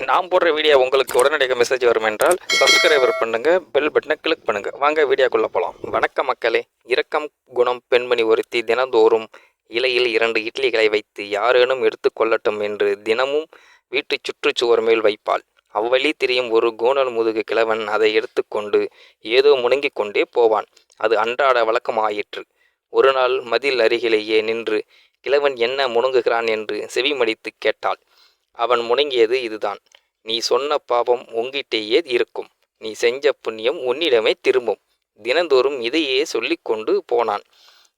நான் போடுற வீடியோ உங்களுக்கு உடனடியாக மெசேஜ் வரும் என்றால் சப்ஸ்கிரைபர் பண்ணுங்க, பெல் பட்டனை கிளிக் பண்ணுங்க. வாங்க வீடியோக்குள்ள போகலாம். வணக்கம் மக்களே. இரக்கம் குணம் பெண்மணி ஒருத்தி தினந்தோறும் இலையில் 2 இட்லிகளை வைத்து யாரேனும் எடுத்துக்கொள்ளட்டும் என்று தினமும் வீட்டு சுற்றுச்சுவர் மேல் வைப்பாள். அவ்வழி திரியும் ஒரு கோணல் முதுகு கிழவன் அதை எடுத்துக்கொண்டு ஏதோ முணங்கிக் கொண்டே போவான். அது அன்றாட வழக்கமாயிற்று. ஒரு நாள் மதில் அருகிலேயே நின்று கிழவன் என்ன முணங்குகிறான் என்று செவிமடித்து கேட்டாள். அவன் முணங்கியது இதுதான்: நீ சொன்ன பாவம் உங்கிட்டேயே இருக்கும், நீ செஞ்ச புண்ணியம் உன்னிடமே திரும்பும். தினந்தோறும் இதையே சொல்லிக்கொண்டு போனான்.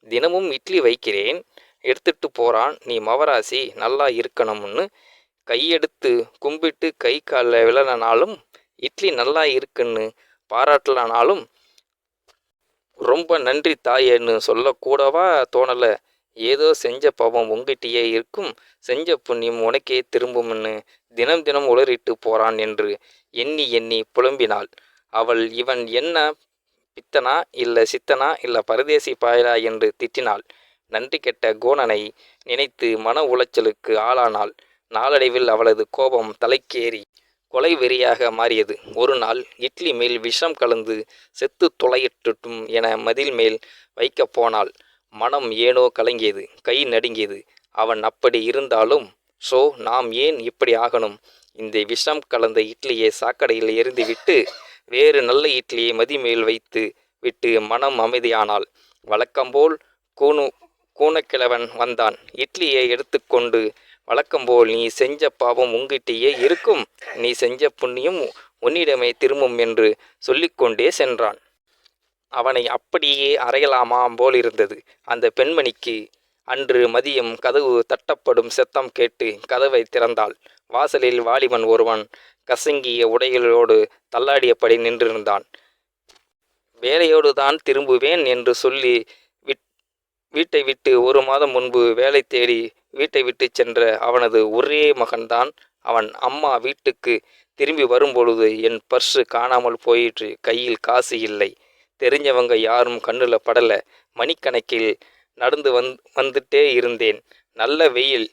தினமும் இட்லி வைக்கிறேன், எடுத்துட்டு போறான். நீ மவராசி, நல்லா இருக்கணும்னு கையெடுத்து கும்பிட்டு கை காலில் விழனாலும், இட்லி நல்லா இருக்குன்னு பாராட்டலனாலும், ரொம்ப நன்றி தாயேன்னு சொல்லக்கூடவா தோணலை. ஏதோ செஞ்ச பாவம் உங்கிட்டேயே இருக்கும், செஞ்ச புண்ணியம் உனக்கே திரும்பும்னு தினம் தினம் உளறிட்டு போறான் என்று எண்ணி எண்ணி புலம்பினாள். அவள் இவன் என்ன பித்தனா இல்லை சித்தனா இல்லை பரதேசி பாயலா என்று திட்டினாள். நன்றி கெட்ட கோணனை நினைத்து மன உளைச்சலுக்கு ஆளானாள். நாளடைவில் அவளது கோபம் தலைக்கேறி கொலை வெறியாக மாறியது. ஒரு நாள் இட்லி மேல் விஷம் கலந்து செத்து தொலையட்டும் என மதில் மேல் வைக்கப் போனாள். மனம் ஏனோ கலங்கியது, கை நடுங்கியது. அவன் அப்படி இருந்தாலும் நாம் ஏன் இப்படி ஆகணும்? இந்த விஷம் கலந்த இட்லியை சாக்கடையில் எரிந்துவிட்டு வேறு நல்ல இட்லியை மதிமேல் வைத்து விட்டு மனம் அமைதியானாள். வழக்கம்போல் கூனக்கிழவன் வந்தான். இட்லியை எடுத்துக்கொண்டு வழக்கம்போல் நீ செஞ்ச பாவம் உங்கிட்டேயே இருக்கும், நீ செஞ்ச புண்ணியம் உன்னிடமே திரும்பும் என்று சொல்லிக்கொண்டே சென்றான். அவனை அப்படியே அறையலாமா போலிருந்தது அந்த பெண்மணிக்கு. அன்று மதியம் கதவு தட்டப்படும் சத்தம் கேட்டு கதவை திறந்தாள். வாசலில் வாலிபன் ஒருவன் கசங்கிய உடைகளோடு தள்ளாடியபடி நின்றிருந்தான். வேலையோடு தான் திரும்புவேன் என்று சொல்லி வீட்டை விட்டு 1 மாதம் முன்பு வேலை தேடி வீட்டை விட்டு சென்ற அவனது ஒரே மகன்தான் அவன். அம்மா வீட்டுக்கு திரும்பி வரும்பொழுது என் பர்ஸு காணாமல் போயிற்று, கையில் காசு இல்லை, தெரிஞ்சவங்க யாரும் கண்ணுல படலை, மணிக்கணக்கில் நடந்து வந்துட்டே இருந்தேன். நல்ல வெயில்,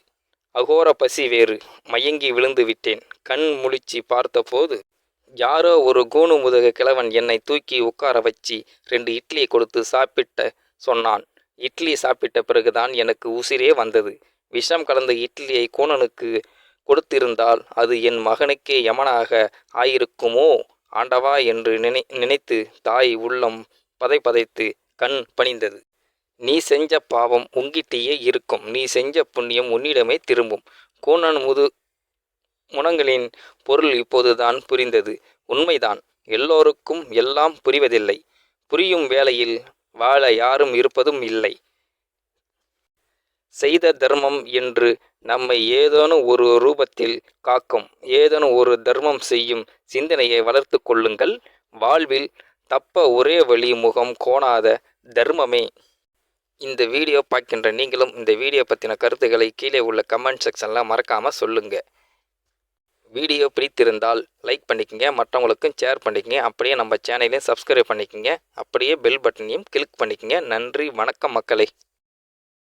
அகோர பசி வேறு, மயங்கி விழுந்து விட்டேன். கண் முழிச்சு பார்த்தபோது யாரோ ஒரு கூணு முதுக கிழவன் என்னை தூக்கி உட்கார வச்சு 2 இட்லியை கொடுத்து சாப்பிட்ட சொன்னான். இட்லி சாப்பிட்ட பிறகுதான் எனக்கு உசிரே வந்தது. விஷம் கலந்த இட்லியை கூணனுக்கு கொடுத்திருந்தால் அது என் மகனுக்கே யமனாக ஆயிருக்குமோ ஆண்டவா என்று நினைத்து தாய் உள்ளம் பதைத்து கண் பணிந்தது. நீ செஞ்ச பாவம் உங்கிட்டேயே இருக்கும், நீ செஞ்ச புண்ணியம் உன்னிடமே திரும்பும். கூணன் முனங்களின் பொருள் இப்போதுதான் புரிந்தது. உண்மைதான், எல்லோருக்கும் எல்லாம் புரிவதில்லை. புரியும் வேளையில் வாழ யாரும் இருப்பதும் இல்லை. செய்த தர்மம் என்று நம்மை ஏதேனும் ஒரு ரூபத்தில் காக்கும் ஏதேனும் ஒரு தர்மம் செய்யும் சிந்தனையை வளர்த்து கொள்ளுங்கள். வாழ்வில் தப்ப ஒரே வழி முகம் கோணாத தர்மமே. இந்த வீடியோ பார்க்கின்ற நீங்களும் இந்த வீடியோ பற்றின கருத்துக்களை கீழே உள்ள கமெண்ட் செக்ஷனில் மறக்காமல் சொல்லுங்கள். வீடியோ பிடித்திருந்தால் லைக் பண்ணிக்கங்க, மற்றவங்களுக்கும் ஷேர் பண்ணிக்கங்க. அப்படியே நம்ம சேனலையும் சப்ஸ்கிரைப் பண்ணிக்கங்க. அப்படியே பெல் பட்டனையும் கிளிக் பண்ணிக்கங்க. நன்றி, வணக்கம் மக்களே.